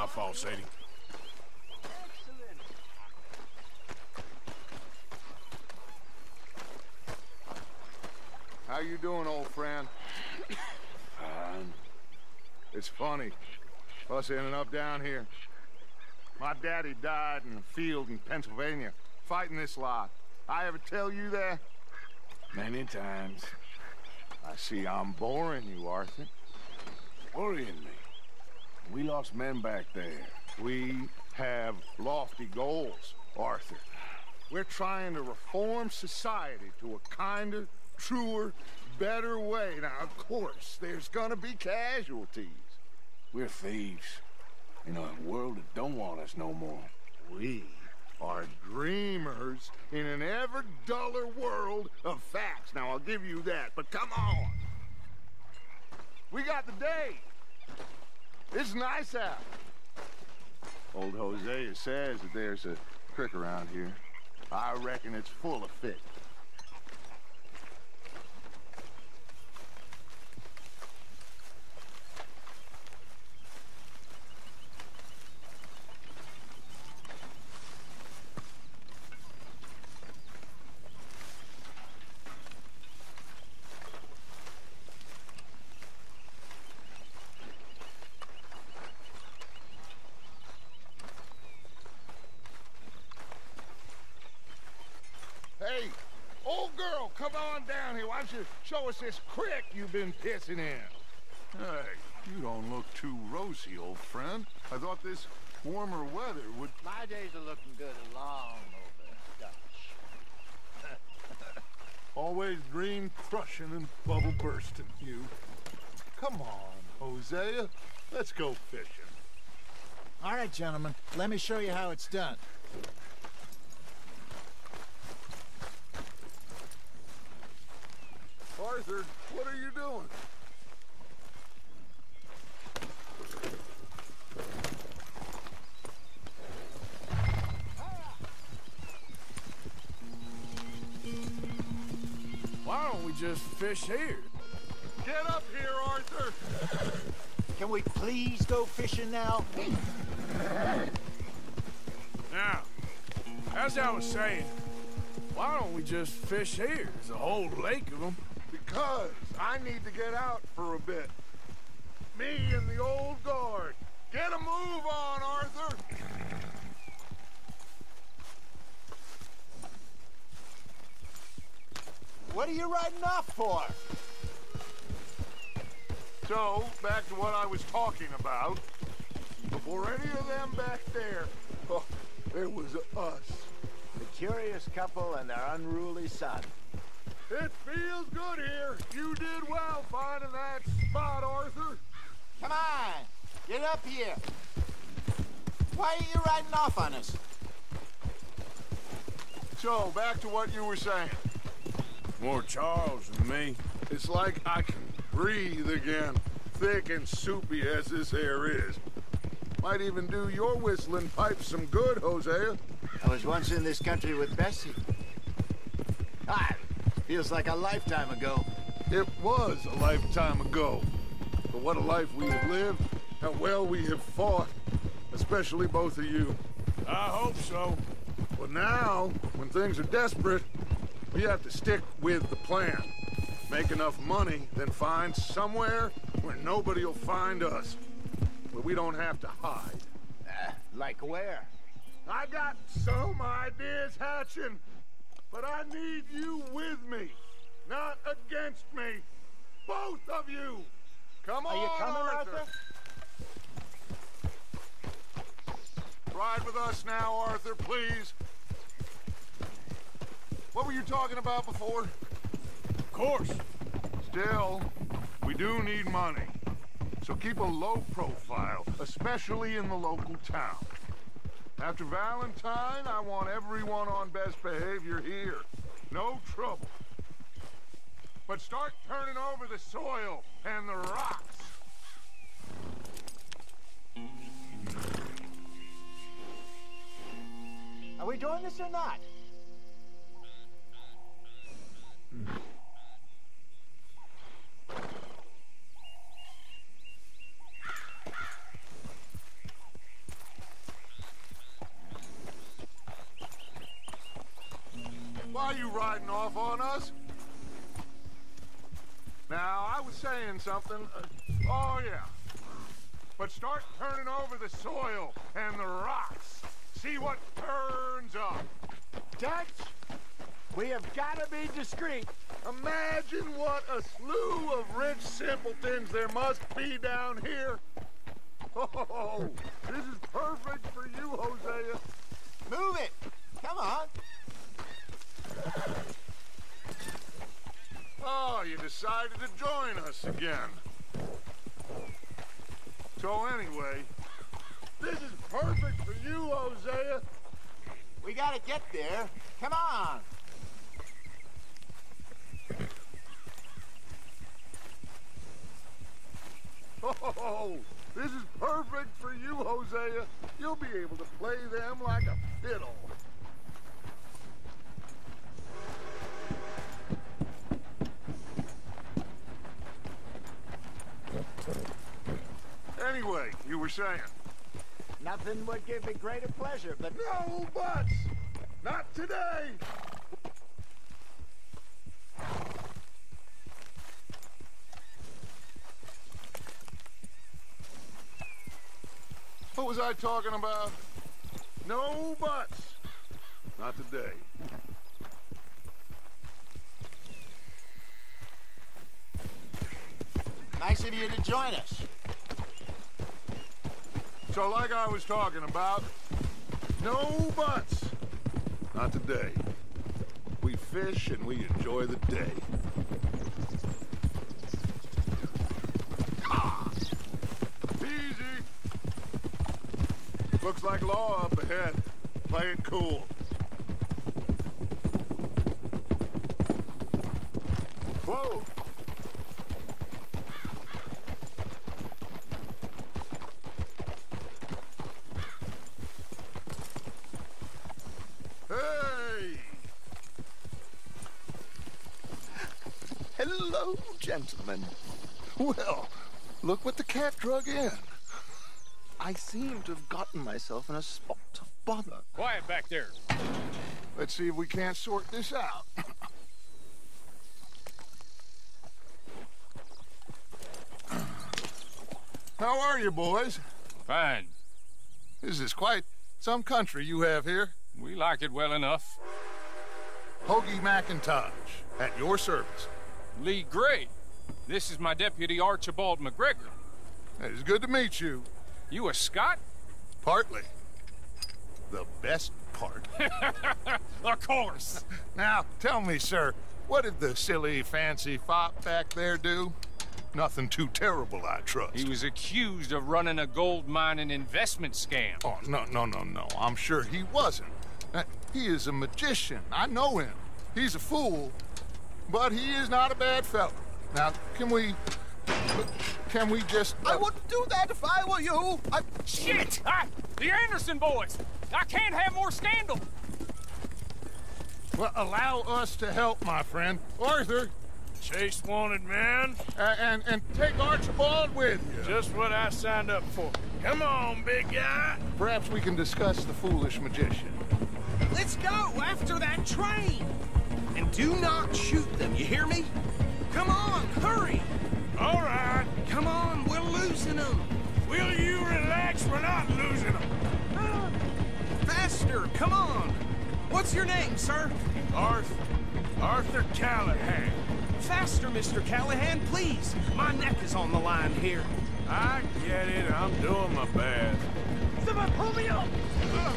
fault, Sadie. How you doing, old friend? Fine. It's funny, us ending up down here. My daddy died in a field in Pennsylvania, fighting this lot. I ever tell you that? Many times. I see I'm boring you, Arthur. Worrying me. We lost men back there. We have lofty goals, Arthur. We're trying to reform society to a kinder, truer, better way. Now, of course, there's gonna be casualties. We're thieves. In a world that don't want us no more. We are dreamers in an ever duller world of facts. Now, I'll give you that, but come on. We got the day. It's nice out. Old Hosea says that there's a creek around here. I reckon it's full of fish. Hey, old girl, come on down here. Why don't you show us this creek you've been pissing in? Hey, you don't look too rosy, old friend. I thought this warmer weather would... My days are looking good along over Dutch. Always dream crushing and bubble bursting, you. Come on, Hosea. Let's go fishing. All right, gentlemen. Let me show you how it's done. Arthur, what are you doing? Why don't we just fish here? Get up here, Arthur! Can we please go fishing now? Now, as I was saying, why don't we just fish here? There's a whole lake of them. Because I need to get out for a bit. Me and the old guard. Get a move on, Arthur! What are you riding off for? So, back to what I was talking about. Before any of them back there, oh, there was us. The curious couple and their unruly son. It feels good here. You did well finding that spot, Arthur. Come on, get up here. Why are you riding off on us? So, back to what you were saying. More Charles than me. It's like I can breathe again, thick and soupy as this air is. Might even do your whistling pipes some good, Hosea. I was once in this country with Bessie. Feels like a lifetime ago. It was a lifetime ago. But what a life we have lived, how well we have fought. Especially both of you. I hope so. But now, when things are desperate, we have to stick with the plan. Make enough money, then find somewhere where nobody will find us. Where we don't have to hide. Like where? I got some ideas hatching, but I need you with me, not against me. Both of you. Come on, Are you coming, Arthur? Ride with us now, Arthur, please. What were you talking about before? Of course. Still, we do need money. So keep a low profile, especially in the local town. After Valentine, I want everyone on best behavior here. No trouble. But start turning over the soil and the rocks. Are we doing this or not? riding off on us? Now, I was saying something. Oh, yeah. But start turning over the soil and the rocks. See what turns up. Dutch, we have got to be discreet. Imagine what a slew of rich simpletons there must be down here. Oh, this is perfect for you, Hosea. Move it. Come on. Oh, you decided to join us again. So anyway, this is perfect for you, Hosea. We got to get there. Come on. Oh, this is perfect for you, Hosea. You'll be able to play them like a fiddle. Anyway, you were saying? Nothing would give me greater pleasure, but... No buts! Not today! What was I talking about? No buts! Not today. Nice of you to join us. So like I was talking about, no buts. Not today. We fish and we enjoy the day. Ah! Easy. Looks like law up ahead. Play it cool. Whoa! Hey! Hello, gentlemen. Well, look what the cat drug in. I seem to have gotten myself in a spot of bother. Quiet back there. Let's see if we can't sort this out. How are you, boys? Fine. This is quite some country you have here. We like it well enough. Hoagie McIntosh, at your service. Lee Gray. This is my deputy Archibald McGregor. It's good to meet you. You a Scot? Partly. The best part. Of course. Now, tell me, sir, what did the silly, fancy fop back there do? Nothing too terrible, I trust. He was accused of running a gold mining investment scam. Oh, no. I'm sure he wasn't. He is a magician. I know him. He's a fool, but he is not a bad fellow. Now, can we just... I wouldn't do that if I were you. Shit! The Anderson boys! I can't have more scandal! Well, allow us to help, my friend. Arthur, Chase wanted man. and take Archibald with you. Just what I signed up for. Come on, big guy. Perhaps we can discuss the foolish magician. Let's go after that train! And do not shoot them, you hear me? Come on, hurry! All right. Come on, we're losing them! Will you relax? We're not losing them. Faster, come on! What's your name, sir? Arthur Callahan. Faster, Mr. Callahan, please! My neck is on the line here. I get it. I'm doing my best. Someone pull me up!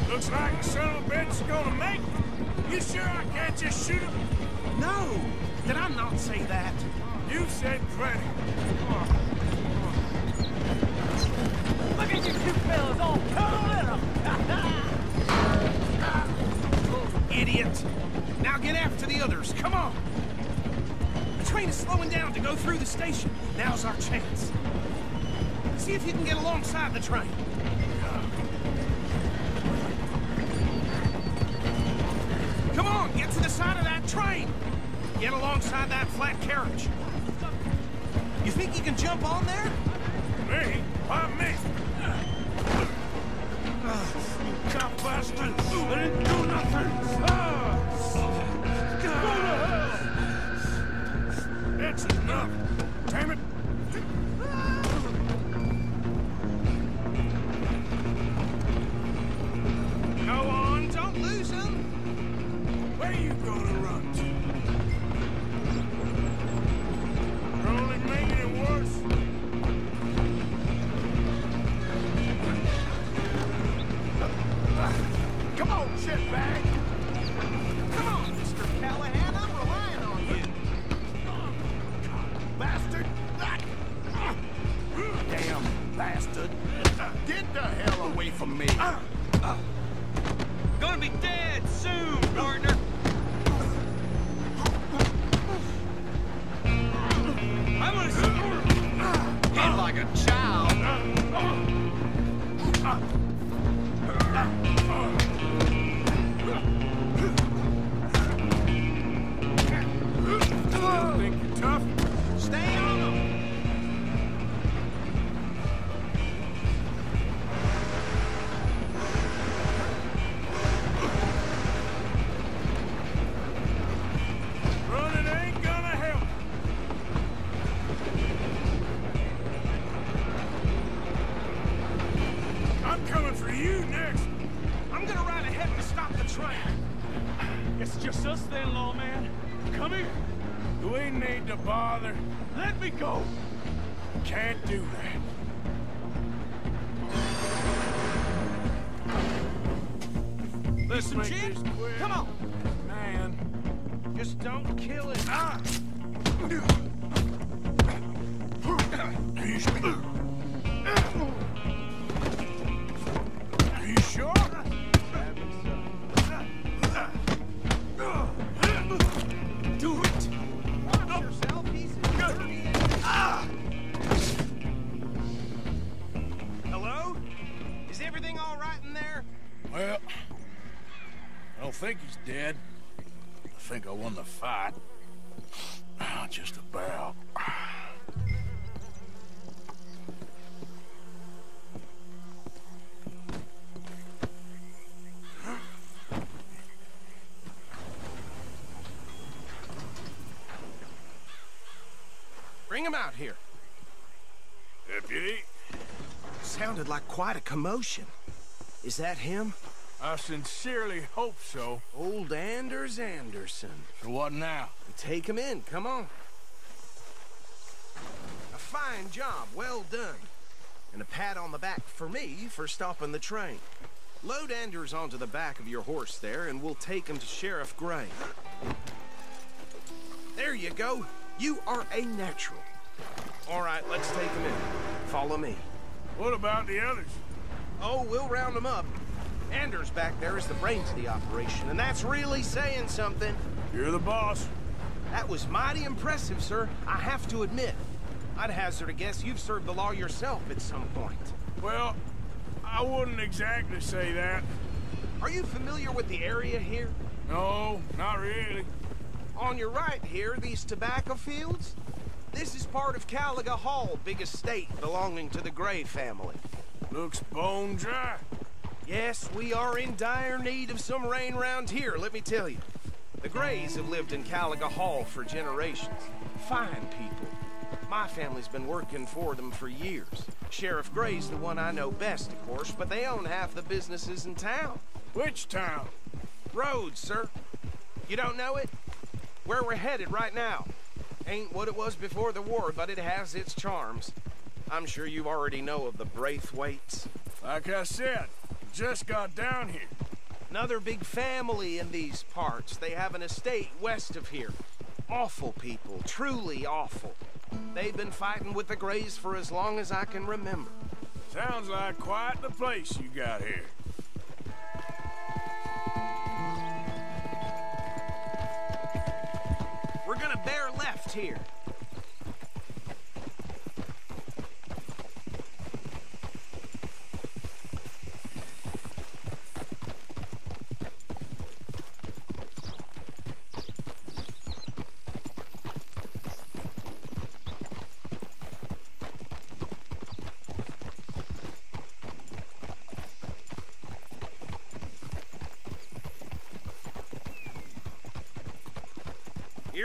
Looks like the son of a bitch is gonna make it. You sure I can't just shoot him? No! Did I not say that? You said plenty. Look at you two fellas all cuddled in them! Idiot! Now get after the others, come on! The train is slowing down to go through the station. Now's our chance. See if you can get alongside the train. Come on, get to the side of that train! Get alongside that flat carriage. You think you can jump on there? Me? Why me? You cop bastard! I didn't do nothing! That's enough. Damn it. Go on, don't lose him. Where you gonna run to? You're only making it worse. Come on, shitbag. Come on, Mr. Callahan, I'm relying on you. Bastard! Damn bastard. Get the hell away from me. Gonna be dead soon, partner. I'm gonna hit like a child. Think you're tough? Stay on him. Running ain't gonna help. I'm coming for you next. I'm gonna ride ahead and stop the train. It's just us then, lawman. Come here. Do we need to bother? Let me go. Can't do that. Listen, Make Jim, this quick. come on. Man. Just don't kill it. Are you sure? Are you sure? Do it. Watch yourself, he's in 38. Hello? Is everything all right in there? Well, I don't think he's dead. I think I won the fight. Just about. Bring him out here. Deputy, Sounded like quite a commotion. Is that him? I sincerely hope so. Old Anders Anderson. So what now? Take him in, come on. A fine job, well done. And a pat on the back for me for stopping the train. Load Anders onto the back of your horse there, and we'll take him to Sheriff Gray. There you go. You are a natural. All right, let's take him in. Follow me. What about the others? Oh, we'll round them up. Anders back there is the brains of the operation, and that's really saying something. You're the boss. That was mighty impressive, sir. I have to admit. I'd hazard a guess you've served the law yourself at some point. Well, I wouldn't exactly say that. Are you familiar with the area here? No, not really. On your right here, these tobacco fields? This is part of Caliga Hall, big estate belonging to the Gray family. Looks bone dry. Yes, we are in dire need of some rain round here, let me tell you. The Grays have lived in Caliga Hall for generations. Fine people. My family's been working for them for years. Sheriff Gray's the one I know best, of course, but they own half the businesses in town. Which town? Rhodes, sir. You don't know it? Where we're headed right now. Ain't what it was before the war, but it has its charms. I'm sure you already know of the Braithwaites. Like I said, just got down here. Another big family in these parts. They have an estate west of here. Awful people, truly awful. They've been fighting with the Grays for as long as I can remember. Sounds like quite the place you got here. We're gonna bear left here.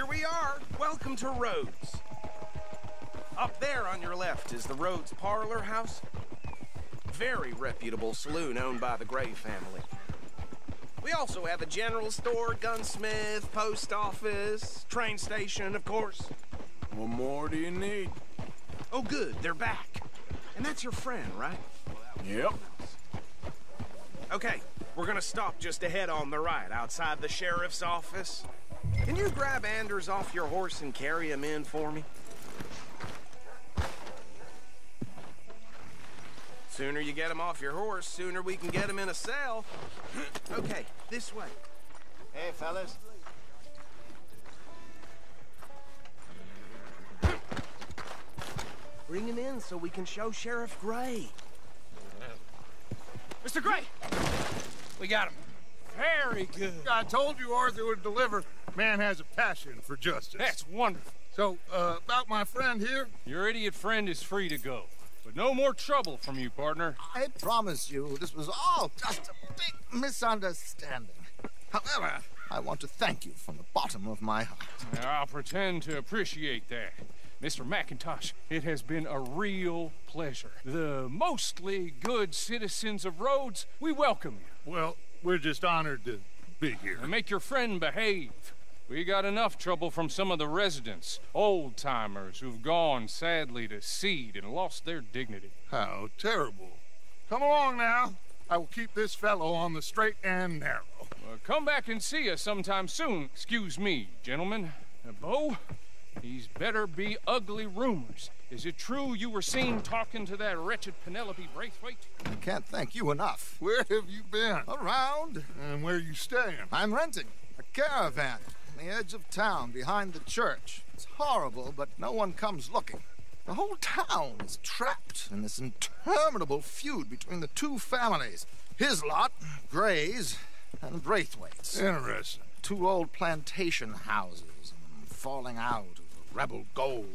we are. Welcome to Rhodes. Up there on your left is the Rhodes Parlor House. Very reputable saloon owned by the Gray family. We also have a general store, gunsmith, post office, train station, of course. What more do you need? Oh, good, they're back. And that's your friend, right? Yep. Okay, we're gonna stop just ahead on the right, outside the sheriff's office. Can you grab Anders off your horse and carry him in for me? Sooner you get him off your horse, sooner we can get him in a cell. Okay, this way. Hey, fellas. Bring him in so we can show Sheriff Gray. Mr. Gray! We got him. Very good. I told you Arthur would deliver. Man has a passion for justice. That's wonderful. So, about my friend here? Your idiot friend is free to go. But no more trouble from you, partner. I promise you, this was all just a big misunderstanding. However, I want to thank you from the bottom of my heart. Now, I'll pretend to appreciate that. Mr. McIntosh, it has been a real pleasure. The mostly good citizens of Rhodes, we welcome you. Well, we're just honored to be here. And make your friend behave. We got enough trouble from some of the residents, old-timers who've gone, sadly, to seed and lost their dignity. How terrible. Come along now. I will keep this fellow on the straight and narrow. Come back and see us sometime soon. Excuse me, gentlemen. Bo, these better be ugly rumors. Is it true you were seen talking to that wretched Penelope Braithwaite? I can't thank you enough. Where have you been? Around. And where are you staying? I'm renting a caravan on the edge of town behind the church. It's horrible, but no one comes looking. The whole town is trapped in this interminable feud between the two families. His lot, Gray's, and Braithwaite's. Interesting. Two old plantation houses, and falling out over rebel gold,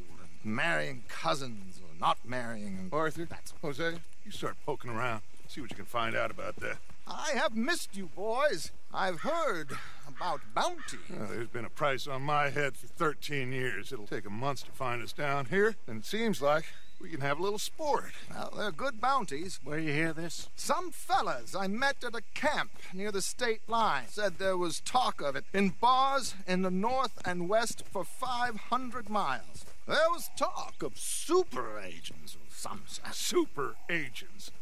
and marrying cousins or not marrying. And Arthur, Jose, you start poking around. See what you can find out about that. I have missed you, boys. I've heard about bounty. There's been a price on my head for 13 years. It'll take a month to find us down here, and it seems like we can have a little sport. Well, they're good bounties. Where you hear this? Some fellas I met at a camp near the state line said there was talk of it in bars in the north and west for 500 miles. There was talk of super agents of some sort. Super agents.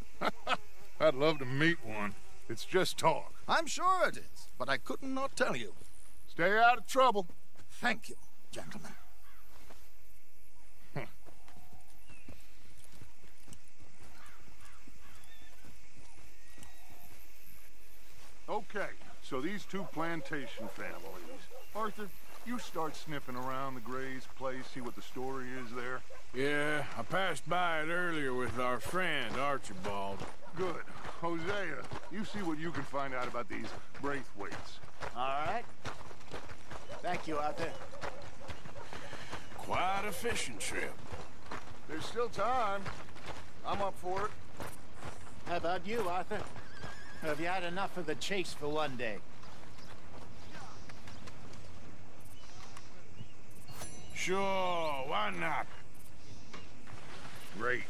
I'd love to meet one. It's just talk. I'm sure it is, but I couldn't not tell you. Stay out of trouble. Thank you, gentlemen. Okay, so these two plantation families. Arthur, you start sniffing around the Gray's place, see what the story is there. Yeah, I passed by it earlier with our friend, Archibald. Good. Hosea, you see what you can find out about these Braithwaites. All right. Thank you, Arthur. Quite a fishing trip. There's still time. I'm up for it. How about you, Arthur? Have you had enough of the chase for one day? Sure, why not? Great.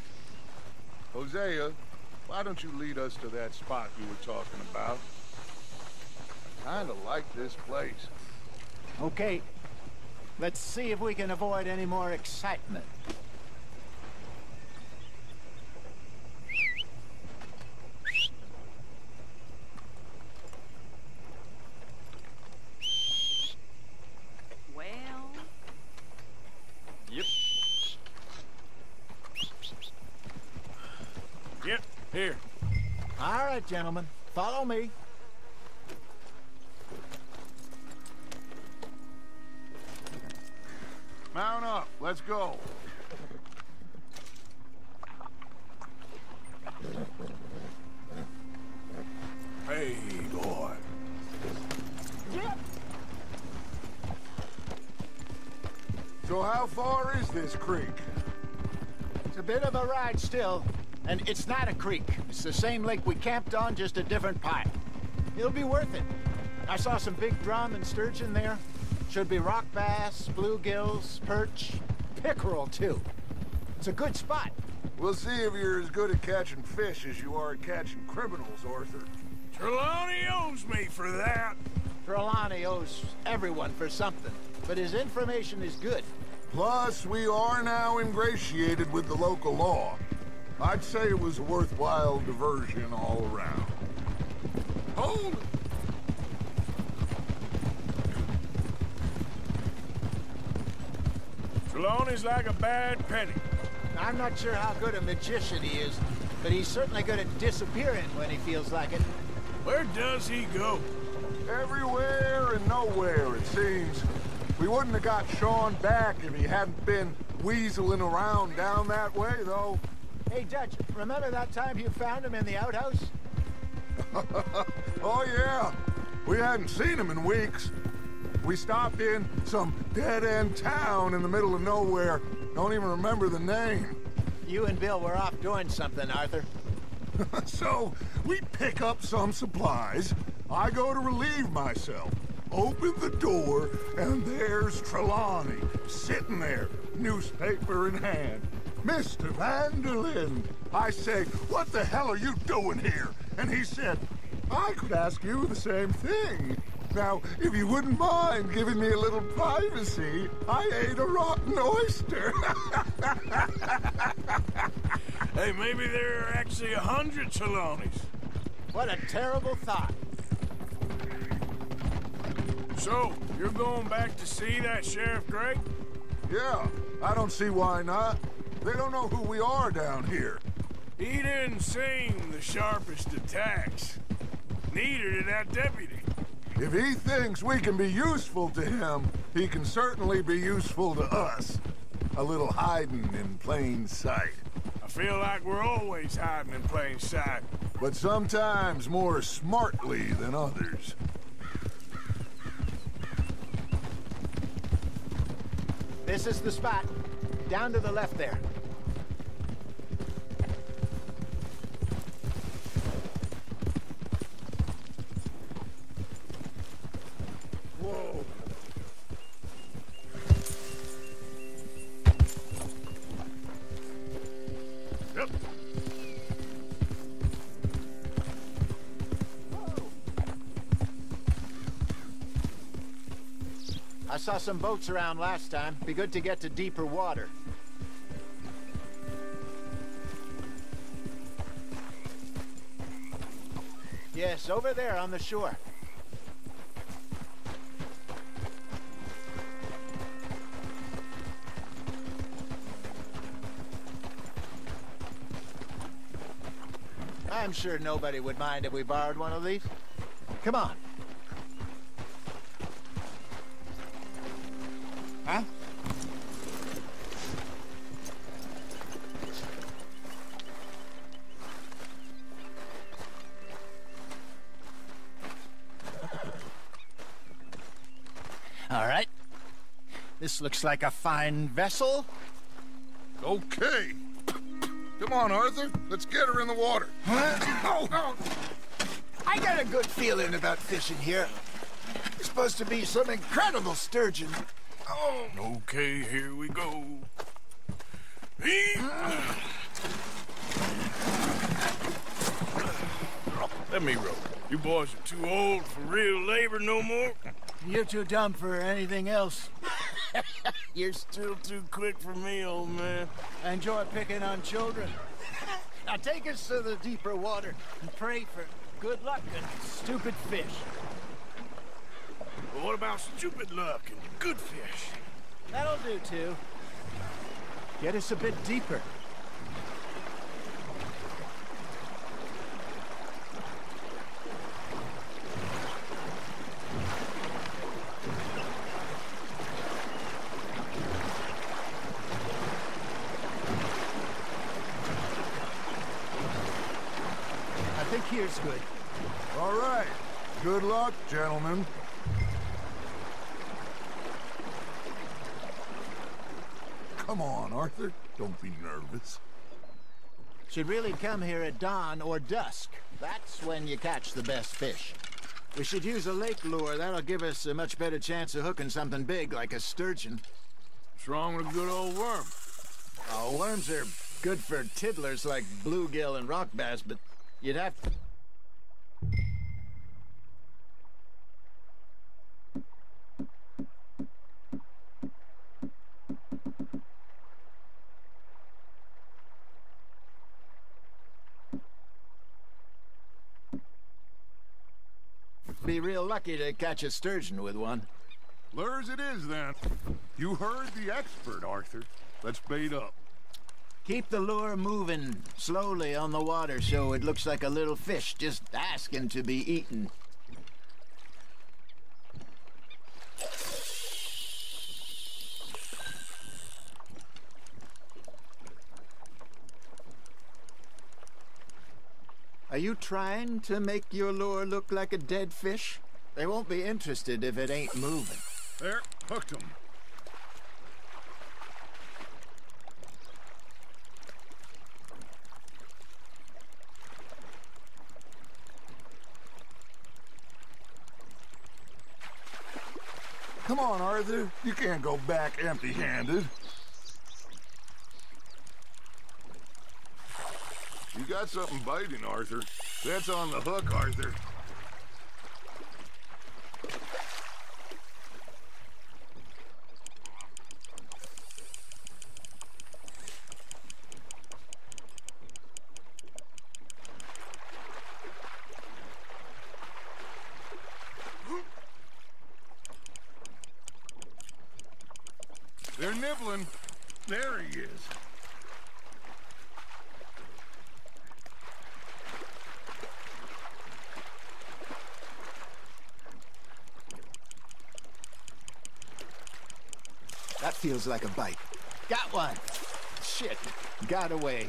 Hosea, why don't you lead us to that spot you were talking about? I kinda like this place. Okay. Let's see if we can avoid any more excitement. Yep, here. All right, gentlemen. Follow me. Mount up. Let's go. Hey, boy. Yep. So how far is this creek? It's a bit of a ride still. And it's not a creek. It's the same lake we camped on, just a different pipe. It'll be worth it. I saw some big drum and sturgeon there. Should be rock bass, bluegills, perch, pickerel, too. It's a good spot. We'll see if you're as good at catching fish as you are at catching criminals, Arthur. Trelawney owes me for that. Trelawney owes everyone for something, but his information is good. Plus, we are now ingratiated with the local law. I'd say it was a worthwhile diversion all around. Hold it. Trelawney's like a bad penny. I'm not sure how good a magician he is, but he's certainly good at disappearing when he feels like it. Where does he go? Everywhere and nowhere, it seems. We wouldn't have got Sean back if he hadn't been weaseling around down that way, though. Hey, Dutch, remember that time you found him in the outhouse? Oh, yeah. We hadn't seen him in weeks. We stopped in some dead-end town in the middle of nowhere. Don't even remember the name. You and Bill were off doing something, Arthur. So, we pick up some supplies. I go to relieve myself. Open the door, and there's Trelawney, sitting there, newspaper in hand. Mr. Vanderlyn. I say, what the hell are you doing here? And he said, I could ask you the same thing. Now, if you wouldn't mind giving me a little privacy, I ate a rotten oyster. Hey, maybe there are actually 100 Trelawneys. What a terrible thought. So, you're going back to see that Sheriff Gray? Yeah, I don't see why not. They don't know who we are down here. He didn't seem the sharpest attacks. Neither did that deputy. If he thinks we can be useful to him, he can certainly be useful to us. A little hiding in plain sight. I feel like we're always hiding in plain sight. But sometimes more smartly than others. This is the spot. Down to the left there. Whoa. Yep. I saw some boats around last time. Be good to get to deeper water. Yes, over there on the shore. I'm sure nobody would mind if we borrowed one of these. Come on. Huh? All right. This looks like a fine vessel. Okay. Come on, Arthur. Let's get her in the water. Oh. I got a good feeling about fishing here. It's supposed to be some incredible sturgeon. Oh. Okay, here we go. Let me row. You boys are too old for real labor no more. You're too dumb for anything else. You're still too quick for me, old man. I enjoy picking on children. Now take us to the deeper water and pray for good luck and stupid fish. Well, what about stupid luck and good fish? That'll do, too. Get us a bit deeper. I think here's good. All right. Good luck, gentlemen. Come on, Arthur. Don't be nervous. Should really come here at dawn or dusk. That's when you catch the best fish. We should use a lake lure. That'll give us a much better chance of hooking something big like a sturgeon. What's wrong with a good old worm? Oh, worms are good for tiddlers like bluegill and rock bass, but you'd have to... Be real lucky to catch a sturgeon with one. Lures it is, then. You heard the expert, Arthur. Let's bait up. Keep the lure moving slowly on the water so it looks like a little fish just asking to be eaten. Are you trying to make your lure look like a dead fish? They won't be interested if it ain't moving. There, hooked him. Come on, Arthur. You can't go back empty-handed. You got something biting, Arthur. That's on the hook, Arthur. They're nibbling. There he is. That feels like a bite. Got one. Shit. Got away.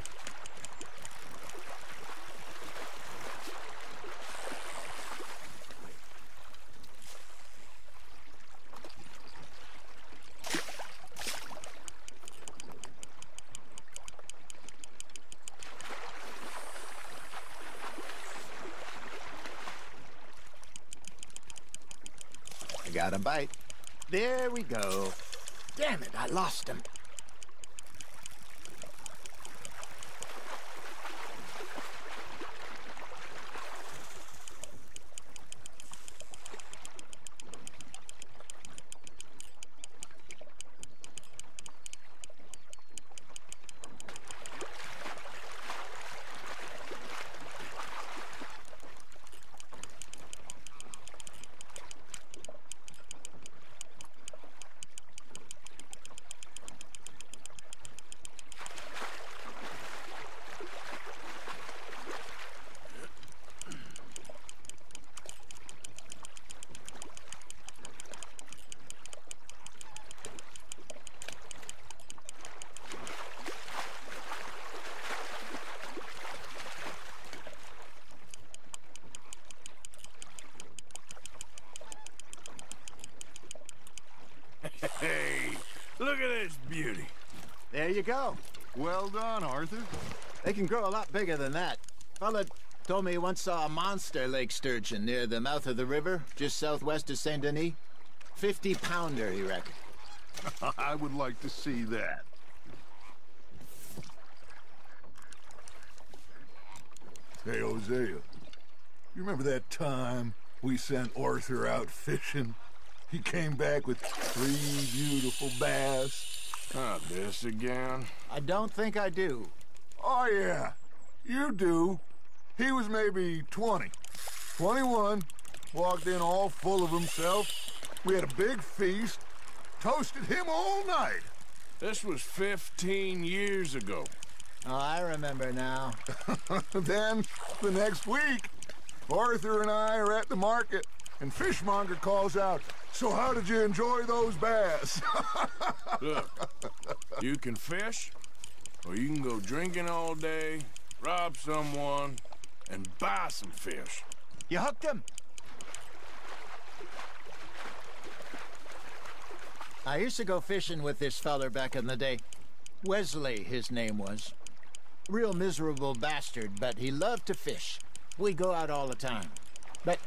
I got a bite. There we go. Damn it, I lost him. Hey, look at this beauty. There you go. Well done, Arthur. They can grow a lot bigger than that. Fella told me he once saw a monster lake sturgeon near the mouth of the river, just southwest of Saint Denis. 50-pounder, he reckoned. I would like to see that. Hey, Hosea. You remember that time we sent Arthur out fishing? He came back with 3 beautiful bass. Not this again. I don't think I do. Oh, yeah. You do. He was maybe 20. 21. Walked in all full of himself. We had a big feast. Toasted him all night. This was 15 years ago. Oh, I remember now. Then, the next week, Arthur and I are at the market, and Fishmonger calls out, "So how did you enjoy those bass?" Look, you can fish, or you can go drinking all day, rob someone, and buy some fish. You hooked him? I used to go fishing with this feller back in the day. Wesley, his name was. Real miserable bastard, but he loved to fish. We go out all the time. But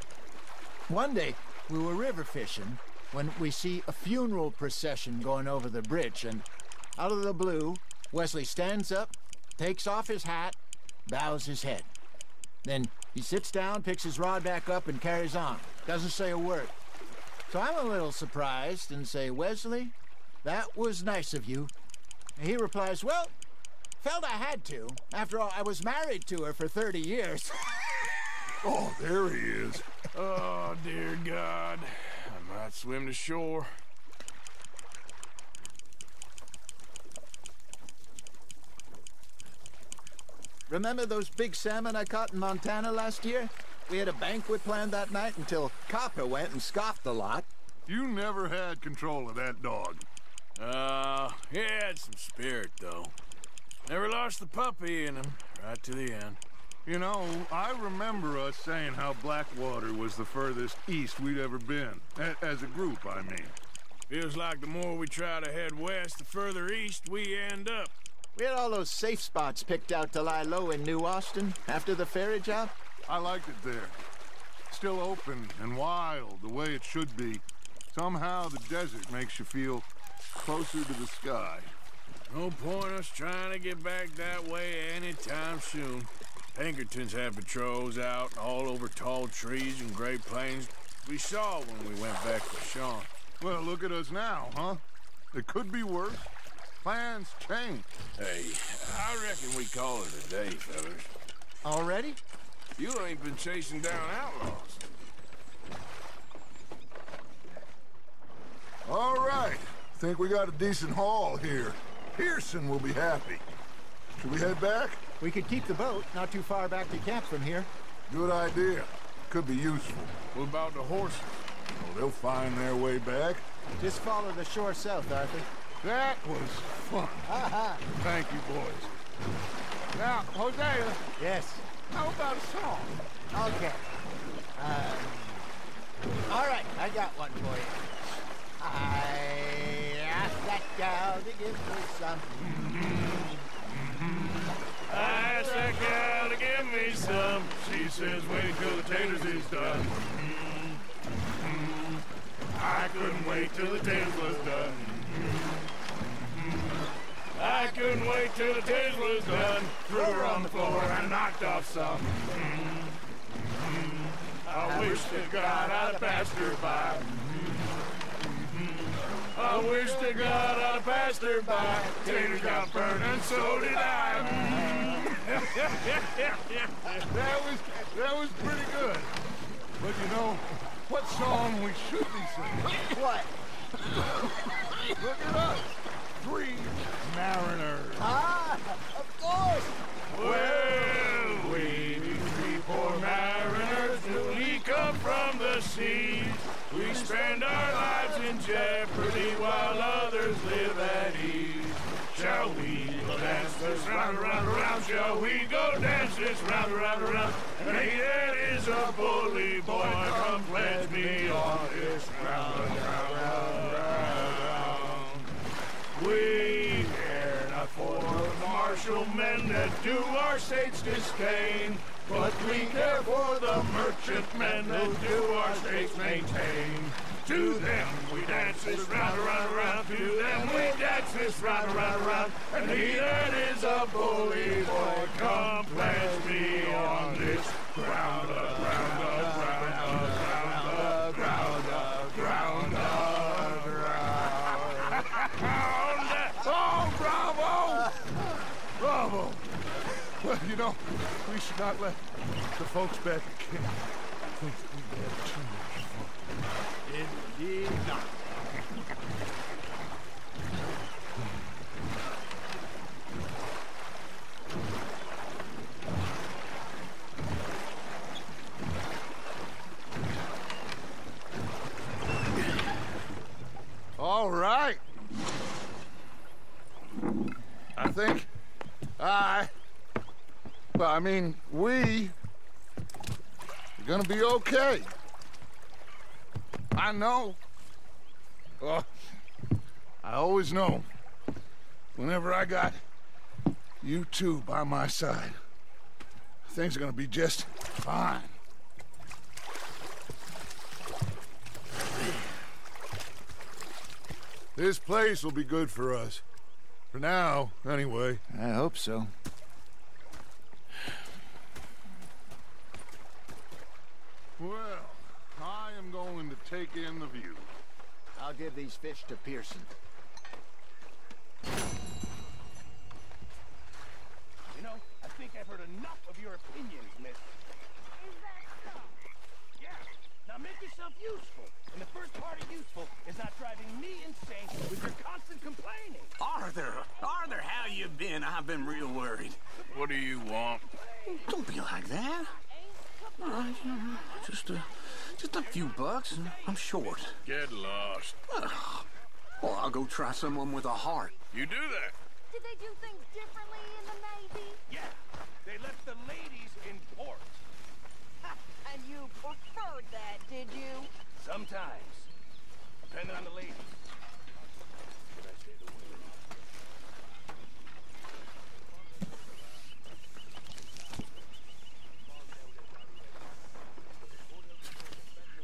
One day, we were river fishing when we see a funeral procession going over the bridge, and out of the blue, Wesley stands up, takes off his hat, bows his head. Then he sits down, picks his rod back up, and carries on. Doesn't say a word. So I'm a little surprised and say, Wesley, that was nice of you. And he replies, well, felt I had to. After all, I was married to her for 30 years. Oh, there he is. Oh, dear God. I might swim to shore. Remember those big salmon I caught in Montana last year? We had a banquet planned that night until Copper went and scoffed a lot. You never had control of that dog. He had some spirit, though. Never lost the puppy in him, right to the end. You know, I remember us saying how Blackwater was the furthest east we'd ever been. As a group, I mean. Feels like the more we try to head west, the further east we end up. We had all those safe spots picked out to lie low in New Austin after the ferry job. I liked it there. Still open and wild, the way it should be. Somehow the desert makes you feel closer to the sky. No point us trying to get back that way anytime soon. Pinkertons had patrols out all over tall trees and Great Plains. We saw when we went back to Sean. Well, look at us now, huh? It could be worse. Plans change. Hey, I reckon we call it a day, fellas. Already? You ain't been chasing down outlaws. All right. Think we got a decent haul here. Pearson will be happy. Should we head back? We could keep the boat not too far back to camp from here. Good idea. Could be useful. What about the horses? Well, they'll find their way back. Just follow the shore south, Arthur. That was fun. Thank you, boys. Now, Hosea, Yes. how about a song? Okay. All right, I got one for you. I asked that gal to give me some. I asked that gal to give me some. She says, wait till the taters is done. I couldn't wait till the taters was done. I couldn't wait till the taters was done. Threw her on the floor and knocked off some. I wish to God I'd passed her by. I wish to God I'd passed her by. Taters got burned and so did I. That was pretty good. But you know, what song we should be singing? What? Look at us. 3 mariners. Ah, of course. Well, we 3 poor mariners newly come from the seas. We spend our lives in jeopardy while others live at ease. Shall we go dance this round, around, around? Shall we go dance this round, around, around? And he that is a bully boy, come pledge me on this round, round, round, round. We care not for the martial men that do our state's disdain, but we care for the merchant men that do our states maintain. To them we dance this round, around, around. To them we dance this round, around, around. And he that is a bully boy, come pledge me on this ground, ground, ground, ground, ground, ground, ground, ground. Oh, bravo! Bravo! Well, you know, we should not let the folks back at camp think we had too much fun. Indeed not. All right. I think we are gonna be okay. I know. I always know. Whenever I got you two by my side, things are gonna be just fine. This place will be good for us. For now, anyway. I hope so. Well, I am going to take in the view. I'll give these fish to Pearson. You know, I think I've heard enough of your opinions, miss. Is that so? Yeah. Now make yourself useful. And the first part of useful is not driving me insane with your constant complaining. Arthur, how you been? I've been real worried. What do you want? Don't be like that. Just a few bucks, and I'm short. Get lost. Well, I'll go try someone with a heart. You do that. Did they do things differently in the Navy? Yeah. They left the ladies in port. And you preferred that, did you? Sometimes. Depending on the ladies. Should I say the word?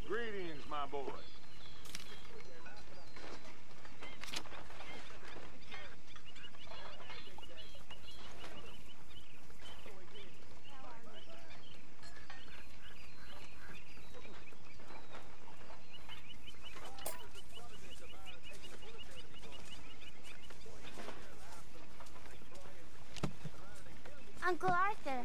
Greetings, my boy. Uncle Arthur,